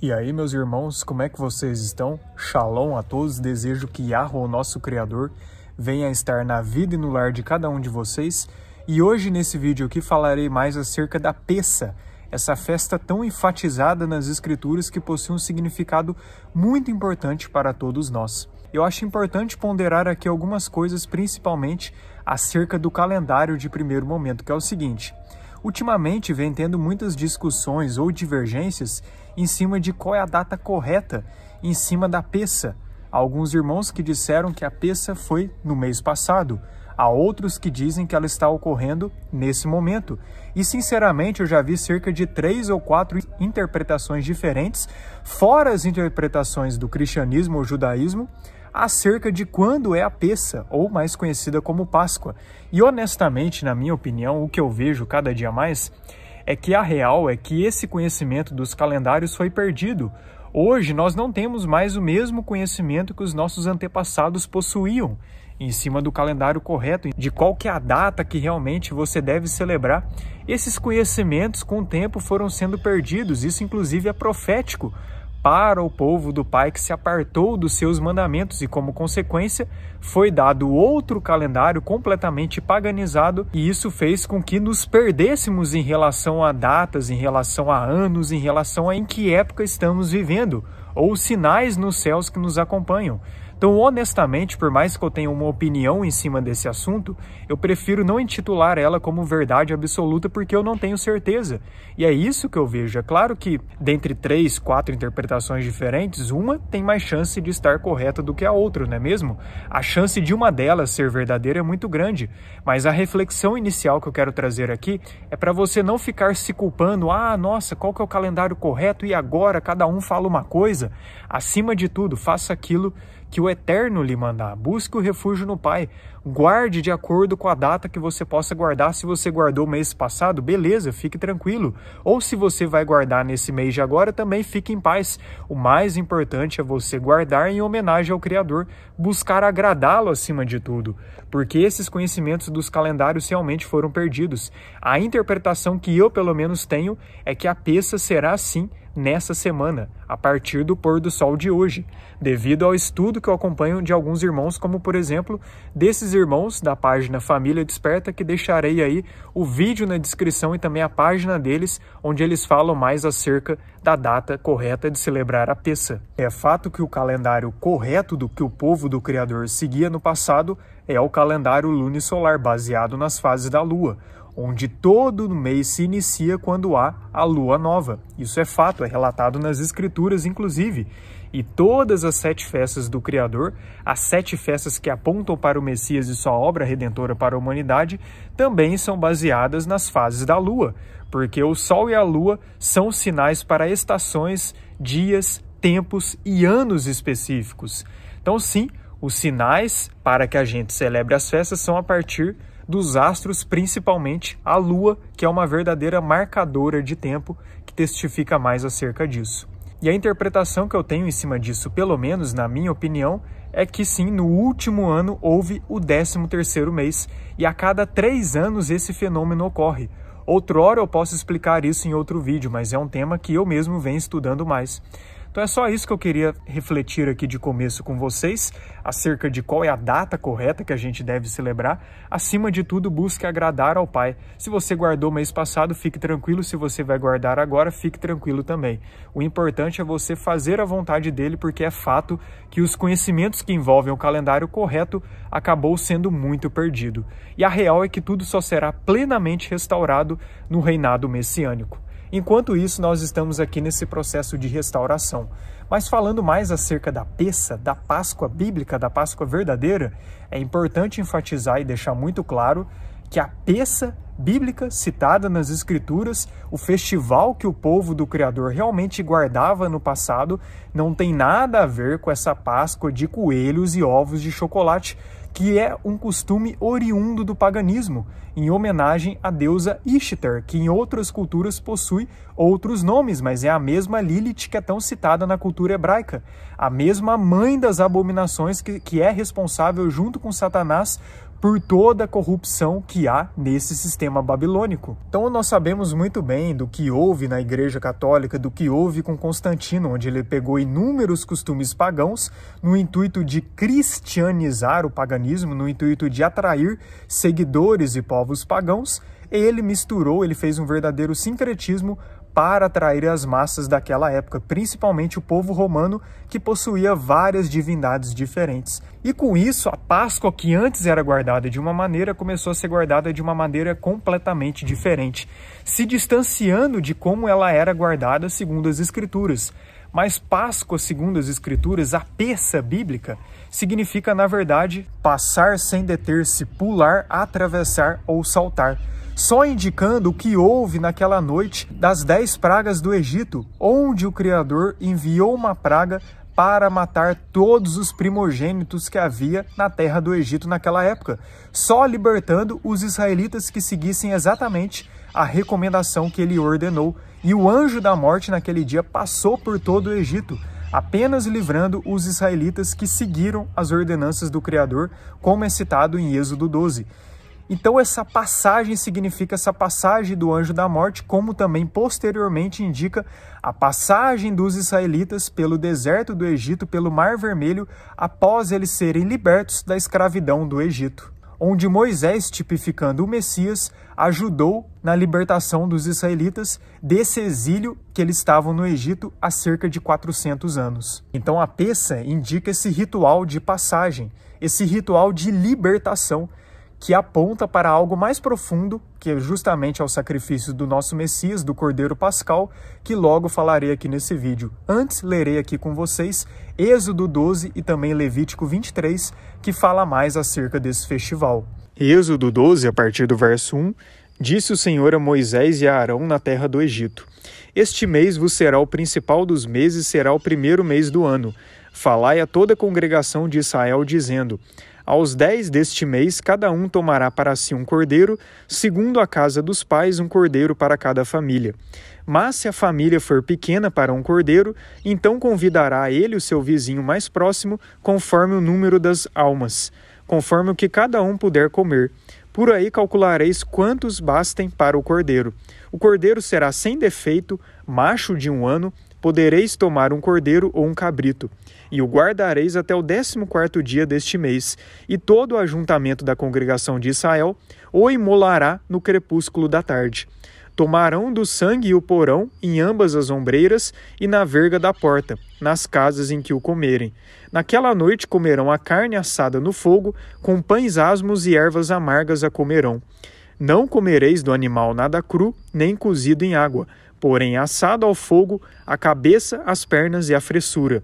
E aí, meus irmãos, como é que vocês estão? Shalom a todos, desejo que Yahweh, o nosso Criador, venha estar na vida e no lar de cada um de vocês. E hoje, nesse vídeo aqui, falarei mais acerca da Pessa, essa festa tão enfatizada nas Escrituras que possui um significado muito importante para todos nós. Eu acho importante ponderar aqui algumas coisas, principalmente acerca do calendário de primeiro momento, que é o seguinte: ultimamente vem tendo muitas discussões ou divergências em cima de qual é a data correta em cima da Pessa. Há alguns irmãos que disseram que a Pessa foi no mês passado, há outros que dizem que ela está ocorrendo nesse momento. E sinceramente eu já vi cerca de 3 ou 4 interpretações diferentes, fora as interpretações do cristianismo ou judaísmo, acerca de quando é a Pessa, ou mais conhecida como Páscoa. E honestamente, na minha opinião, o que eu vejo cada dia mais é que a real é que esse conhecimento dos calendários foi perdido. Hoje nós não temos mais o mesmo conhecimento que os nossos antepassados possuíam em cima do calendário correto, de qual que é a data que realmente você deve celebrar. Esses conhecimentos com o tempo foram sendo perdidos, isso inclusive é profético para o povo do Pai que se apartou dos seus mandamentos e, como consequência, foi dado outro calendário completamente paganizado, e isso fez com que nos perdêssemos em relação a datas, em relação a anos, em relação a em que época estamos vivendo, ou sinais nos céus que nos acompanham. Então, honestamente, por mais que eu tenha uma opinião em cima desse assunto, eu prefiro não intitular ela como verdade absoluta porque eu não tenho certeza. E é isso que eu vejo. É claro que, dentre 3, 4 interpretações diferentes, uma tem mais chance de estar correta do que a outra, não é mesmo? A chance de uma delas ser verdadeira é muito grande. Mas a reflexão inicial que eu quero trazer aqui é para você não ficar se culpando. Ah, nossa, qual que é o calendário correto? E agora cada um fala uma coisa? Acima de tudo, faça aquilo que o Eterno lhe mandar. Busque o refúgio no Pai. Guarde de acordo com a data que você possa guardar. Se você guardou mês passado, beleza, fique tranquilo. Ou se você vai guardar nesse mês de agora, também fique em paz. O mais importante é você guardar em homenagem ao Criador, buscar agradá-lo acima de tudo, porque esses conhecimentos dos calendários realmente foram perdidos. A interpretação que eu, pelo menos, tenho é que a Pessa será assim nessa semana, a partir do pôr do sol de hoje, devido ao estudo que eu acompanho de alguns irmãos, como por exemplo, desses irmãos da página Família Desperta, que deixarei aí o vídeo na descrição e também a página deles, onde eles falam mais acerca da data correta de celebrar a Pessa. É fato que o calendário correto do que o povo do Criador seguia no passado é o calendário lunisolar, baseado nas fases da Lua, onde todo mês se inicia quando há a lua nova. Isso é fato, é relatado nas Escrituras, inclusive. E todas as 7 festas do Criador, as 7 festas que apontam para o Messias e sua obra redentora para a humanidade, também são baseadas nas fases da lua, porque o sol e a lua são sinais para estações, dias, tempos e anos específicos. Então, sim, os sinais para que a gente celebre as festas são a partir dos astros, principalmente a Lua, que é uma verdadeira marcadora de tempo que testifica mais acerca disso. E a interpretação que eu tenho em cima disso, pelo menos na minha opinião, é que sim, no último ano houve o 13º mês, e a cada 3 anos esse fenômeno ocorre. Outrora eu posso explicar isso em outro vídeo, mas é um tema que eu mesmo venho estudando mais. Então é só isso que eu queria refletir aqui de começo com vocês, acerca de qual é a data correta que a gente deve celebrar. Acima de tudo, busque agradar ao Pai. Se você guardou mês passado, fique tranquilo. Se você vai guardar agora, fique tranquilo também. O importante é você fazer a vontade dele, porque é fato que os conhecimentos que envolvem o calendário correto acabou sendo muito perdido. E a real é que tudo só será plenamente restaurado no reinado messiânico. Enquanto isso, nós estamos aqui nesse processo de restauração. Mas falando mais acerca da Pessa, da Páscoa bíblica, da Páscoa verdadeira, é importante enfatizar e deixar muito claro que a Pessa bíblica citada nas Escrituras, o festival que o povo do Criador realmente guardava no passado, não tem nada a ver com essa Páscoa de coelhos e ovos de chocolate, que é um costume oriundo do paganismo, em homenagem à deusa Ishtar, que em outras culturas possui outros nomes, mas é a mesma Lilith que é tão citada na cultura hebraica, a mesma mãe das abominações que é responsável junto com Satanás por toda a corrupção que há nesse sistema babilônico. Então nós sabemos muito bem do que houve na Igreja Católica, do que houve com Constantino, onde ele pegou inúmeros costumes pagãos no intuito de cristianizar o paganismo, no intuito de atrair seguidores e povos pagãos. Ele misturou, ele fez um verdadeiro sincretismo para atrair as massas daquela época, principalmente o povo romano, que possuía várias divindades diferentes. E com isso, a Páscoa, que antes era guardada de uma maneira, começou a ser guardada de uma maneira completamente diferente, se distanciando de como ela era guardada segundo as Escrituras. Mas Páscoa, segundo as Escrituras, a peça bíblica, significa, na verdade, passar sem deter-se, pular, atravessar ou saltar, só indicando o que houve naquela noite das 10 pragas do Egito, onde o Criador enviou uma praga para matar todos os primogênitos que havia na terra do Egito naquela época, só libertando os israelitas que seguissem exatamente a recomendação que ele ordenou. E o anjo da morte naquele dia passou por todo o Egito, apenas livrando os israelitas que seguiram as ordenanças do Criador, como é citado em Êxodo 12. Então essa passagem significa essa passagem do anjo da morte, como também posteriormente indica a passagem dos israelitas pelo deserto do Egito, pelo Mar Vermelho, após eles serem libertos da escravidão do Egito, onde Moisés, tipificando o Messias, ajudou na libertação dos israelitas desse exílio que eles estavam no Egito há cerca de 400 anos. Então a peça indica esse ritual de passagem, esse ritual de libertação, que aponta para algo mais profundo, que é justamente ao sacrifício do nosso Messias, do Cordeiro Pascal, que logo falarei aqui nesse vídeo. Antes, lerei aqui com vocês Êxodo 12 e também Levítico 23, que fala mais acerca desse festival. Êxodo 12, a partir do verso 1, disse o Senhor a Moisés e a Arão na terra do Egito: Este mês vos será o principal dos meses, será o primeiro mês do ano. Falai a toda a congregação de Israel, dizendo: Aos 10 deste mês, cada um tomará para si um cordeiro, segundo a casa dos pais, um cordeiro para cada família. Mas se a família for pequena para um cordeiro, então convidará ele o seu vizinho mais próximo, conforme o número das almas, conforme o que cada um puder comer. Por aí calculareis quantos bastem para o cordeiro. O cordeiro será sem defeito, macho de 1 ano, podereis tomar um cordeiro ou um cabrito, e o guardareis até o 14º dia deste mês, e todo o ajuntamento da congregação de Israel o imolará no crepúsculo da tarde. Tomarão do sangue e o porão em ambas as ombreiras e na verga da porta, nas casas em que o comerem. Naquela noite comerão a carne assada no fogo, com pães asmos e ervas amargas a comerão. Não comereis do animal nada cru, nem cozido em água, porém assado ao fogo, a cabeça, as pernas e a fressura.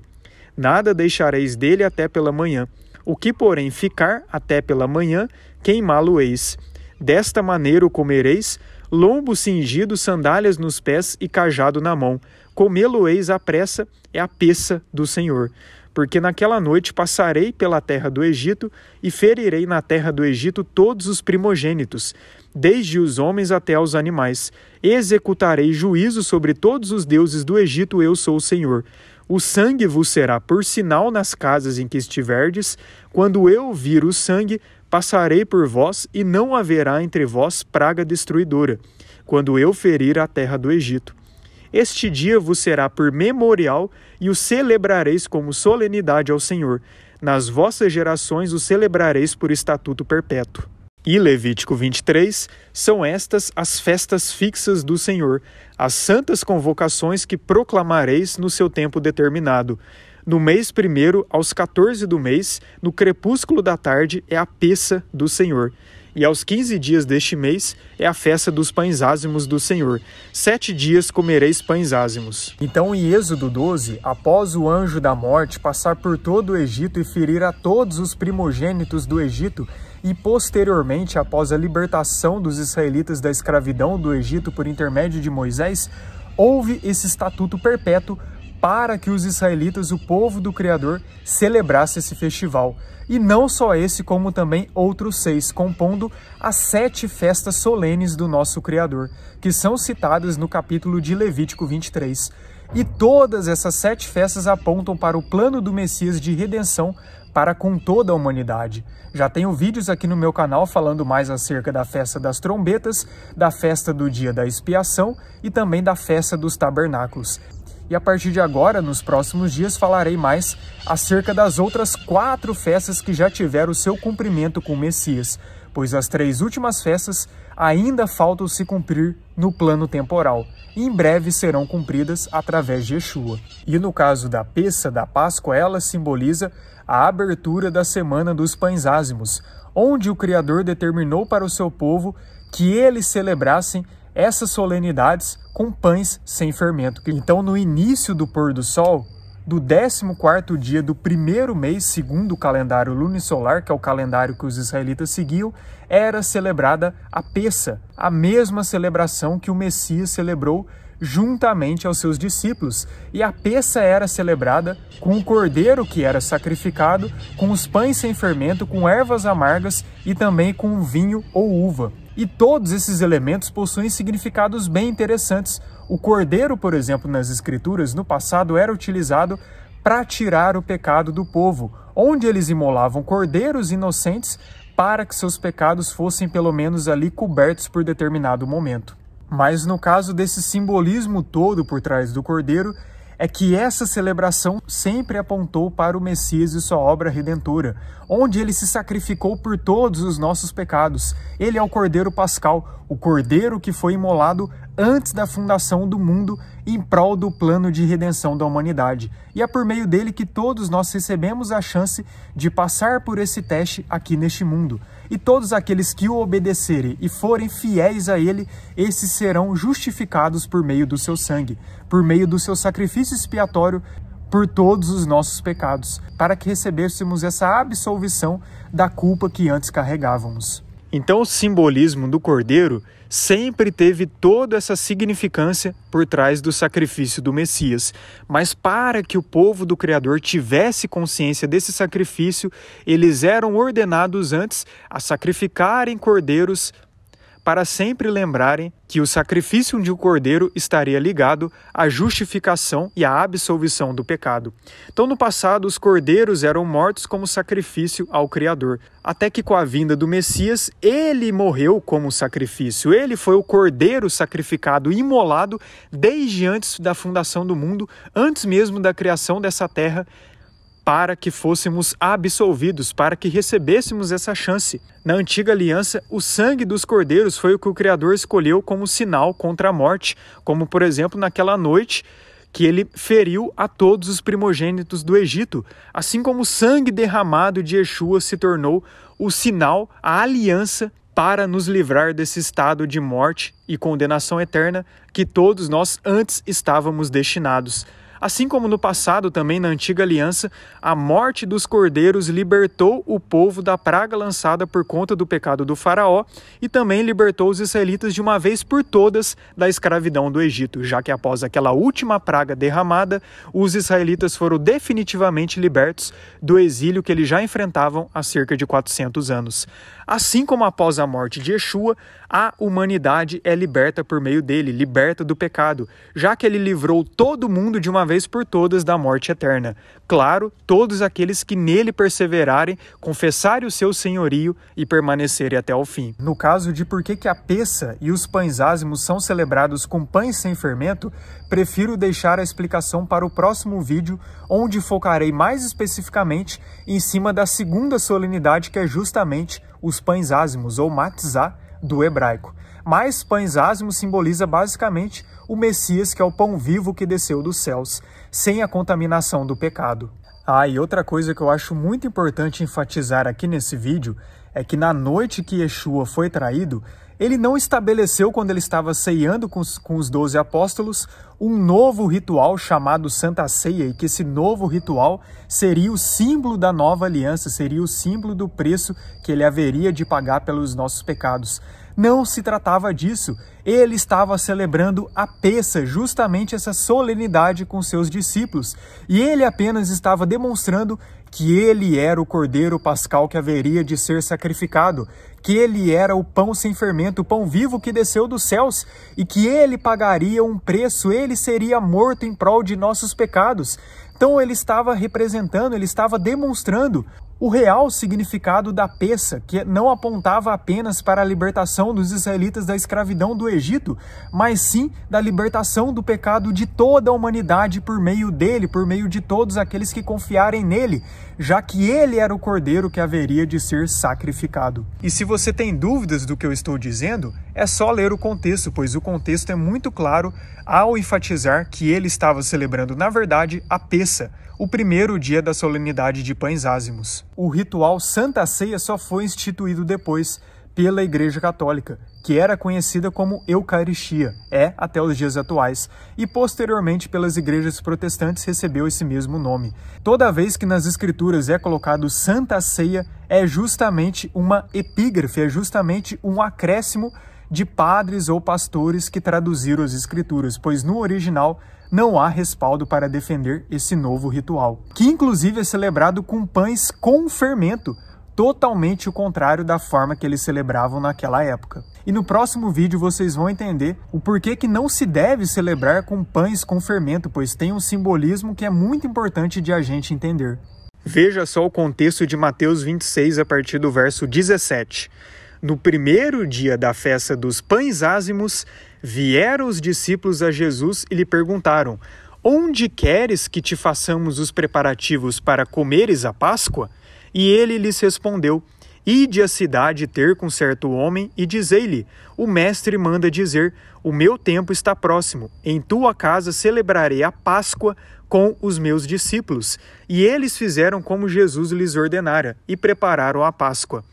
Nada deixareis dele até pela manhã. O que, porém, ficar até pela manhã, queimá-lo-eis. Desta maneira o comereis, lombo cingido, sandálias nos pés e cajado na mão. Comê-lo-eis à pressa, é a peça do Senhor. Porque naquela noite passarei pela terra do Egito e ferirei na terra do Egito todos os primogênitos, desde os homens até os animais. Executarei juízo sobre todos os deuses do Egito, eu sou o Senhor. O sangue vos será por sinal nas casas em que estiverdes. Quando eu vir o sangue, passarei por vós, e não haverá entre vós praga destruidora, quando eu ferir a terra do Egito. Este dia vos será por memorial, e o celebrareis como solenidade ao Senhor. Nas vossas gerações o celebrareis por estatuto perpétuo. E Levítico 23, são estas as festas fixas do Senhor, as santas convocações que proclamareis no seu tempo determinado. No mês 1º, aos 14 do mês, no crepúsculo da tarde, é a peça do Senhor. E aos 15 dias deste mês é a festa dos pães ázimos do Senhor. 7 dias comereis pães ázimos. Então, em Êxodo 12, após o anjo da morte passar por todo o Egito e ferir a todos os primogênitos do Egito, e posteriormente, após a libertação dos israelitas da escravidão do Egito por intermédio de Moisés, houve esse estatuto perpétuo para que os israelitas, o povo do Criador, celebrasse esse festival. E não só esse, como também outros 6, compondo as 7 festas solenes do nosso Criador, que são citadas no capítulo de Levítico 23. E todas essas 7 festas apontam para o plano do Messias de redenção para com toda a humanidade. Já tenho vídeos aqui no meu canal falando mais acerca da festa das trombetas, da festa do dia da expiação e também da festa dos tabernáculos. E a partir de agora, nos próximos dias, falarei mais acerca das outras 4 festas que já tiveram o seu cumprimento com o Messias, pois as 3 últimas festas ainda faltam se cumprir no plano temporal, e em breve serão cumpridas através de Yeshua. E no caso da Pessa, da Páscoa, ela simboliza a abertura da Semana dos Pães Ázimos, onde o Criador determinou para o seu povo que eles celebrassem essas solenidades com pães sem fermento. Então, no início do pôr do sol, do 14º dia do primeiro mês, segundo o calendário lunisolar, que é o calendário que os israelitas seguiam, era celebrada a Pessa, a mesma celebração que o Messias celebrou juntamente aos seus discípulos. E a Pessa era celebrada com o cordeiro que era sacrificado, com os pães sem fermento, com ervas amargas e também com vinho ou uva. E todos esses elementos possuem significados bem interessantes. O cordeiro, por exemplo, nas Escrituras, no passado era utilizado para tirar o pecado do povo, onde eles imolavam cordeiros inocentes para que seus pecados fossem pelo menos ali cobertos por determinado momento. Mas no caso desse simbolismo todo por trás do cordeiro, é que essa celebração sempre apontou para o Messias e sua obra redentora, onde ele se sacrificou por todos os nossos pecados. Ele é o Cordeiro Pascal, o Cordeiro que foi imolado antes da fundação do mundo em prol do plano de redenção da humanidade. E é por meio dele que todos nós recebemos a chance de passar por esse teste aqui neste mundo. E todos aqueles que o obedecerem e forem fiéis a ele, esses serão justificados por meio do seu sangue, por meio do seu sacrifício expiatório por todos os nossos pecados, para que recebêssemos essa absolvição da culpa que antes carregávamos. Então, o simbolismo do cordeiro sempre teve toda essa significância por trás do sacrifício do Messias. Mas para que o povo do Criador tivesse consciência desse sacrifício, eles eram ordenados antes a sacrificarem cordeiros para sempre lembrarem que o sacrifício de um cordeiro estaria ligado à justificação e à absolvição do pecado. Então, no passado, os cordeiros eram mortos como sacrifício ao Criador, até que com a vinda do Messias, ele morreu como sacrifício. Ele foi o cordeiro sacrificado e imolado desde antes da fundação do mundo, antes mesmo da criação dessa terra, para que fôssemos absolvidos, para que recebêssemos essa chance. Na antiga aliança, o sangue dos cordeiros foi o que o Criador escolheu como sinal contra a morte, como, por exemplo, naquela noite que ele feriu a todos os primogênitos do Egito, assim como o sangue derramado de Yeshua se tornou o sinal, a aliança para nos livrar desse estado de morte e condenação eterna que todos nós antes estávamos destinados. Assim como no passado, também na antiga aliança, a morte dos cordeiros libertou o povo da praga lançada por conta do pecado do faraó e também libertou os israelitas de uma vez por todas da escravidão do Egito, já que após aquela última praga derramada, os israelitas foram definitivamente libertos do exílio que eles já enfrentavam há cerca de 400 anos. Assim como após a morte de Yeshua, a humanidade é liberta por meio dele, liberta do pecado, já que ele livrou todo mundo de uma vez por todas da morte eterna. Claro, todos aqueles que nele perseverarem, confessarem o seu senhorio e permanecerem até o fim. No caso de por que a Pessa e os pães ázimos são celebrados com pães sem fermento, prefiro deixar a explicação para o próximo vídeo, onde focarei mais especificamente em cima da segunda solenidade, que é justamente os pães ázimos, ou matzá, do hebraico. Mas pães ázimos simboliza basicamente o Messias, que é o pão vivo que desceu dos céus, sem a contaminação do pecado. E outra coisa que eu acho muito importante enfatizar aqui nesse vídeo é que na noite que Yeshua foi traído, ele não estabeleceu, quando ele estava ceando com os 12 apóstolos, um novo ritual chamado Santa Ceia, e que esse novo ritual seria o símbolo da nova aliança, seria o símbolo do preço que ele haveria de pagar pelos nossos pecados. Não se tratava disso. Ele estava celebrando a Pessa, justamente essa solenidade com seus discípulos. E ele apenas estava demonstrando que ele era o Cordeiro Pascal que haveria de ser sacrificado, que ele era o pão sem fermento, o pão vivo que desceu dos céus, e que ele pagaria um preço, ele seria morto em prol de nossos pecados. Então ele estava representando, ele estava demonstrando o real significado da Pessa, que não apontava apenas para a libertação dos israelitas da escravidão do Egito, mas sim da libertação do pecado de toda a humanidade por meio dele, por meio de todos aqueles que confiarem nele, já que ele era o cordeiro que haveria de ser sacrificado. E se você tem dúvidas do que eu estou dizendo, é só ler o contexto, pois o contexto é muito claro ao enfatizar que ele estava celebrando, na verdade, a Pessa, o primeiro dia da solenidade de Pães Ázimos. O ritual Santa Ceia só foi instituído depois pela Igreja Católica, que era conhecida como Eucaristia, até os dias atuais, e posteriormente pelas igrejas protestantes recebeu esse mesmo nome. Toda vez que nas Escrituras é colocado Santa Ceia, é justamente uma epígrafe, é justamente um acréscimo de padres ou pastores que traduziram as Escrituras, pois no original não há respaldo para defender esse novo ritual, que inclusive é celebrado com pães com fermento, totalmente o contrário da forma que eles celebravam naquela época. E no próximo vídeo vocês vão entender o porquê que não se deve celebrar com pães com fermento, pois tem um simbolismo que é muito importante de a gente entender. Veja só o contexto de Mateus 26 a partir do verso 17. No primeiro dia da festa dos Pães Ázimos, vieram os discípulos a Jesus e lhe perguntaram: onde queres que te façamos os preparativos para comeres a Páscoa? E ele lhes respondeu: ide à cidade ter com certo homem e dizei-lhe: o mestre manda dizer, o meu tempo está próximo, em tua casa celebrarei a Páscoa com os meus discípulos. E eles fizeram como Jesus lhes ordenara e prepararam a Páscoa.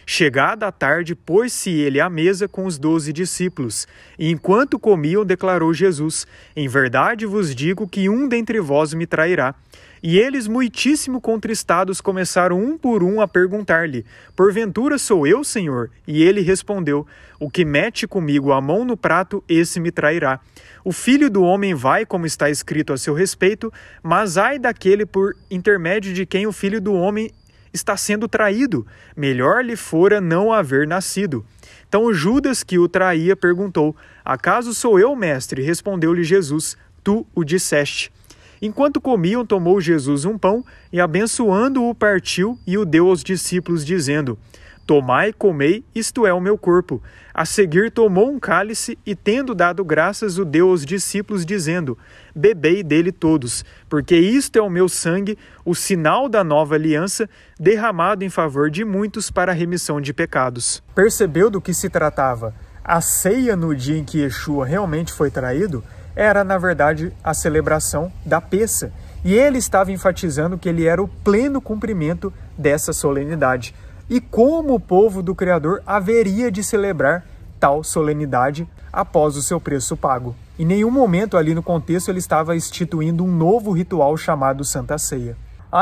Chegada a tarde, pôs-se ele à mesa com os 12 discípulos, e enquanto comiam, declarou Jesus: em verdade vos digo que um dentre vós me trairá. E eles, muitíssimo contristados, começaram um por um a perguntar-lhe: porventura sou eu, Senhor? E ele respondeu: o que mete comigo a mão no prato, esse me trairá. O Filho do Homem vai, como está escrito a seu respeito, mas ai daquele por intermédio de quem o Filho do Homem está sendo traído, melhor lhe fora não haver nascido. Então Judas, que o traía, perguntou: acaso sou eu, mestre? Respondeu-lhe Jesus: tu o disseste. Enquanto comiam, tomou Jesus um pão e, abençoando-o, partiu e o deu aos discípulos, dizendo: tomai, comei, isto é o meu corpo. A seguir tomou um cálice e, tendo dado graças, o deu aos discípulos, dizendo: bebei dele todos, porque isto é o meu sangue, o sinal da nova aliança, derramado em favor de muitos para a remissão de pecados. Percebeu do que se tratava? A ceia no dia em que Yeshua realmente foi traído era, na verdade, a celebração da Pessa. E ele estava enfatizando que ele era o pleno cumprimento dessa solenidade. E como o povo do Criador haveria de celebrar tal solenidade após o seu preço pago. Em nenhum momento ali no contexto ele estava instituindo um novo ritual chamado Santa Ceia.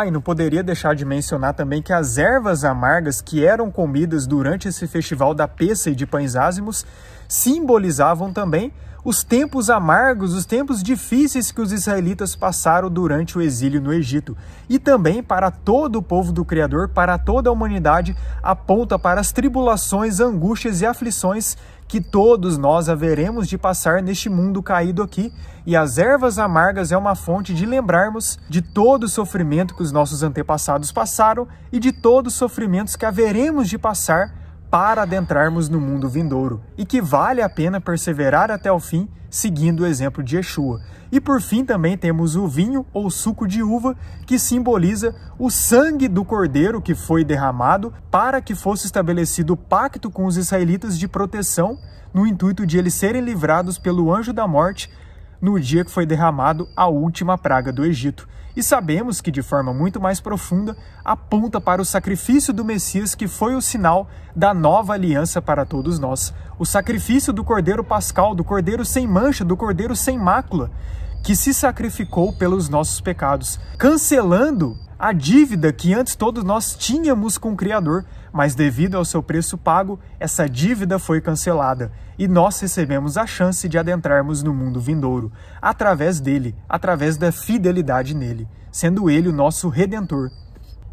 E não poderia deixar de mencionar também que as ervas amargas que eram comidas durante esse festival da Pessa e de Pães Ázimos simbolizavam também os tempos amargos, os tempos difíceis que os israelitas passaram durante o exílio no Egito. E também para todo o povo do Criador, para toda a humanidade, aponta para as tribulações, angústias e aflições que todos nós haveremos de passar neste mundo caído aqui. E as ervas amargas é uma fonte de lembrarmos de todo o sofrimento que os nossos antepassados passaram e de todos os sofrimentos que haveremos de passar para adentrarmos no mundo vindouro, e que vale a pena perseverar até o fim, seguindo o exemplo de Yeshua. E por fim também temos o vinho ou suco de uva, que simboliza o sangue do cordeiro que foi derramado para que fosse estabelecido o pacto com os israelitas de proteção, no intuito de eles serem livrados pelo anjo da morte no dia que foi derramado a última praga do Egito. E sabemos que, de forma muito mais profunda, aponta para o sacrifício do Messias, que foi o sinal da nova aliança para todos nós. O sacrifício do Cordeiro Pascal, do Cordeiro sem mancha, do Cordeiro sem mácula, que se sacrificou pelos nossos pecados, cancelando a dívida que antes todos nós tínhamos com o Criador, mas devido ao seu preço pago, essa dívida foi cancelada e nós recebemos a chance de adentrarmos no mundo vindouro, através dele, através da fidelidade nele, sendo ele o nosso Redentor.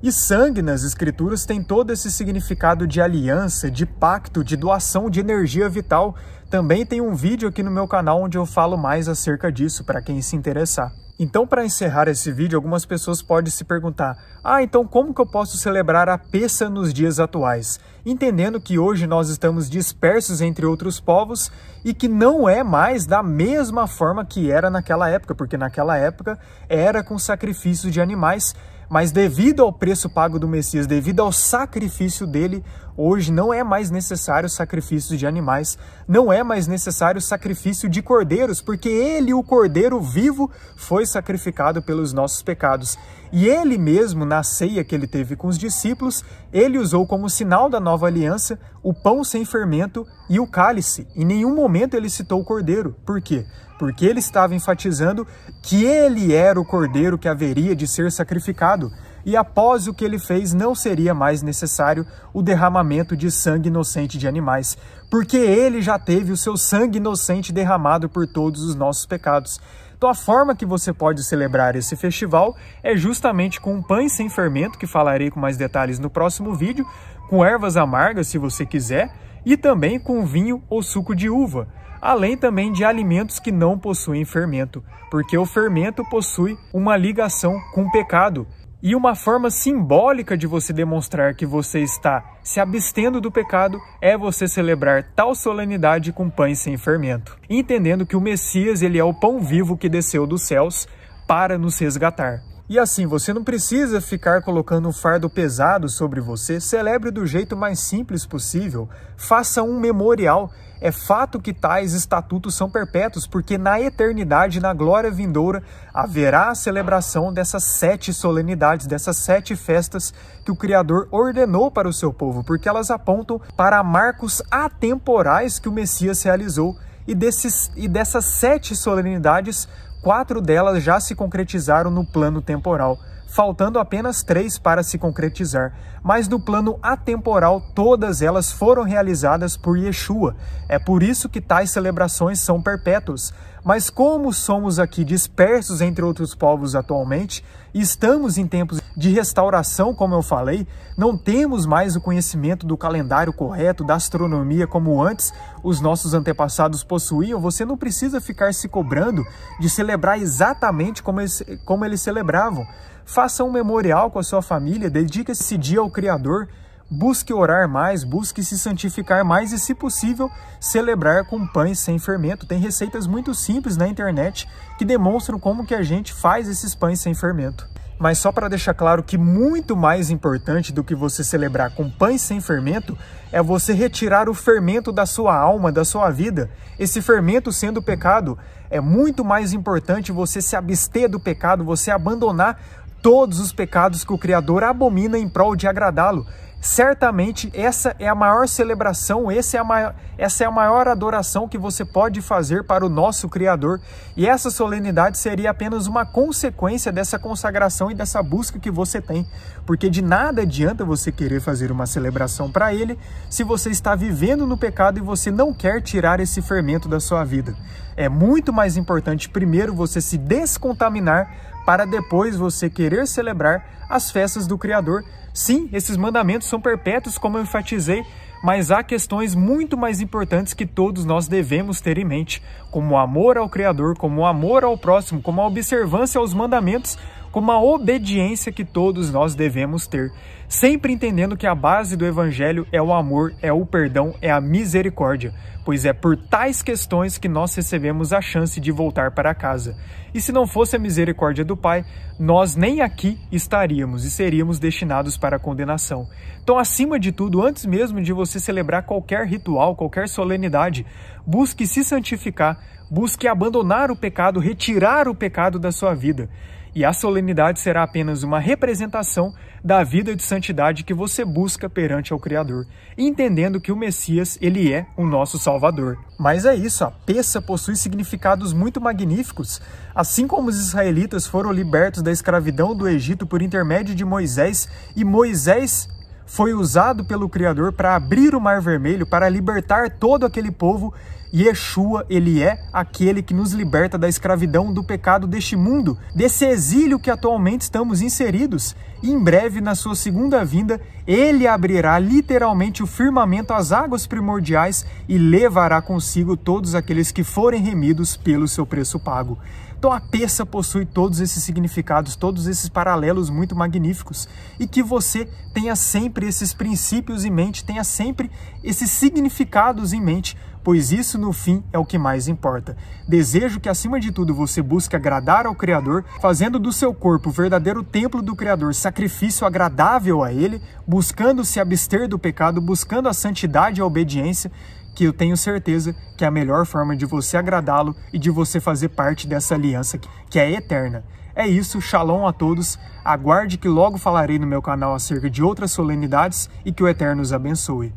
E sangue nas Escrituras tem todo esse significado de aliança, de pacto, de doação de energia vital. Também tem um vídeo aqui no meu canal onde eu falo mais acerca disso, para quem se interessar. Então, para encerrar esse vídeo, algumas pessoas podem se perguntar: então como que eu posso celebrar a Pêssah nos dias atuais? Entendendo que hoje nós estamos dispersos entre outros povos e que não é mais da mesma forma que era naquela época, porque naquela época era com sacrifício de animais, mas devido ao preço pago do Messias, devido ao sacrifício dele, hoje não é mais necessário sacrifício de animais, não é mais necessário sacrifício de cordeiros, porque ele, o cordeiro vivo, foi sacrificado pelos nossos pecados. E ele mesmo, na ceia que ele teve com os discípulos, ele usou como sinal da nova aliança o pão sem fermento e o cálice. Em nenhum momento ele citou o cordeiro. Por quê? Porque ele estava enfatizando que ele era o cordeiro que haveria de ser sacrificado. E após o que ele fez, não seria mais necessário o derramamento de sangue inocente de animais, porque ele já teve o seu sangue inocente derramado por todos os nossos pecados. Então a forma que você pode celebrar esse festival é justamente com pães sem fermento, que falarei com mais detalhes no próximo vídeo, com ervas amargas, se você quiser, e também com vinho ou suco de uva, além também de alimentos que não possuem fermento, porque o fermento possui uma ligação com o pecado. E uma forma simbólica de você demonstrar que você está se abstendo do pecado é você celebrar tal solenidade com pães sem fermento, entendendo que o Messias ele é o pão vivo que desceu dos céus para nos resgatar. E assim, você não precisa ficar colocando um fardo pesado sobre você, celebre do jeito mais simples possível, faça um memorial. É fato que tais estatutos são perpétuos, porque na eternidade, na glória vindoura, haverá a celebração dessas 7 solenidades, dessas 7 festas que o Criador ordenou para o seu povo, porque elas apontam para marcos atemporais que o Messias realizou. E dessas 7 solenidades, 4 delas já se concretizaram no plano temporal, faltando apenas 3 para se concretizar. Mas no plano atemporal, todas elas foram realizadas por Yeshua. É por isso que tais celebrações são perpétuas. Mas como somos aqui dispersos entre outros povos atualmente, e estamos em tempos de restauração, como eu falei, não temos mais o conhecimento do calendário correto, da astronomia como antes os nossos antepassados possuíam, você não precisa ficar se cobrando de celebrar exatamente como eles celebravam. Faça um memorial com a sua família, dedique esse dia ao Criador, busque orar mais, busque se santificar mais e, se possível, celebrar com pães sem fermento. Tem receitas muito simples na internet que demonstram como que a gente faz esses pães sem fermento. Mas só para deixar claro que muito mais importante do que você celebrar com pães sem fermento é você retirar o fermento da sua alma, da sua vida. Esse fermento sendo o pecado, é muito mais importante você se abster do pecado, você abandonar todos os pecados que o Criador abomina em prol de agradá-lo. Certamente essa é a maior celebração, essa é a maior adoração que você pode fazer para o nosso Criador. E essa solenidade seria apenas uma consequência dessa consagração e dessa busca que você tem. Porque de nada adianta você querer fazer uma celebração para Ele se você está vivendo no pecado e você não quer tirar esse fermento da sua vida. É muito mais importante primeiro você se descontaminar para depois você querer celebrar as festas do Criador. Sim, esses mandamentos são perpétuos, como eu enfatizei, mas há questões muito mais importantes que todos nós devemos ter em mente, como o amor ao Criador, como o amor ao próximo, como a observância aos mandamentos, como a obediência que todos nós devemos ter, sempre entendendo que a base do Evangelho é o amor, é o perdão, é a misericórdia, pois é por tais questões que nós recebemos a chance de voltar para casa. E se não fosse a misericórdia do Pai, nós nem aqui estaríamos e seríamos destinados para a condenação. Então, acima de tudo, antes mesmo de você celebrar qualquer ritual, qualquer solenidade, busque se santificar, busque abandonar o pecado, retirar o pecado da sua vida. E a solenidade será apenas uma representação da vida de santidade que você busca perante ao Criador, entendendo que o Messias, ele é o nosso Salvador. Mas é isso, a Pêssah possui significados muito magníficos. Assim como os israelitas foram libertos da escravidão do Egito por intermédio de Moisés, e Moisés foi usado pelo Criador para abrir o Mar Vermelho, para libertar todo aquele povo. Yeshua, ele é aquele que nos liberta da escravidão, do pecado deste mundo, desse exílio que atualmente estamos inseridos. E em breve, na sua segunda vinda, ele abrirá literalmente o firmamento, as águas primordiais, e levará consigo todos aqueles que forem remidos pelo seu preço pago. Então a peça possui todos esses significados, todos esses paralelos muito magníficos, e que você tenha sempre esses princípios em mente, tenha sempre esses significados em mente, pois isso no fim é o que mais importa. Desejo que acima de tudo você busque agradar ao Criador, fazendo do seu corpo o verdadeiro templo do Criador, sacrifício agradável a Ele, buscando se abster do pecado, buscando a santidade e a obediência, que eu tenho certeza que é a melhor forma de você agradá-lo e de você fazer parte dessa aliança que é eterna. É isso, shalom a todos, aguarde que logo falarei no meu canal acerca de outras solenidades e que o Eterno os abençoe.